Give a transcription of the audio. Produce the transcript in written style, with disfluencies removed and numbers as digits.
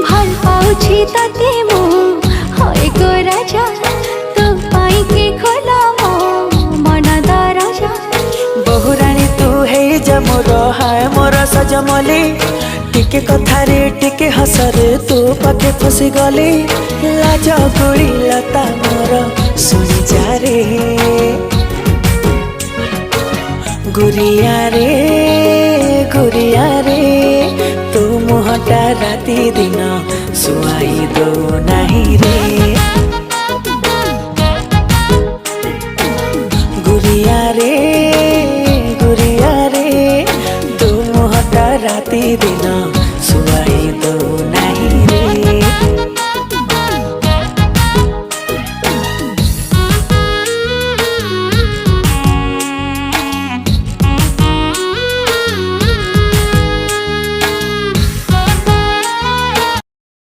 भल पाउछि तते मो होय गो राजा तो पाई के खोला मो मन दरजा। बहुरानी तू है जमोर हाय मोर सजमली टिके कथारे टिके हसरे तू पाखे फसी गली लाज गुड़ी लता मोर सुनी जा रे गुरिया रे तू मुहटा राती दिन सुआई दो नहीं रे गुरिया रे तू मुहटा राती दिन सुआई दो नहीं रे।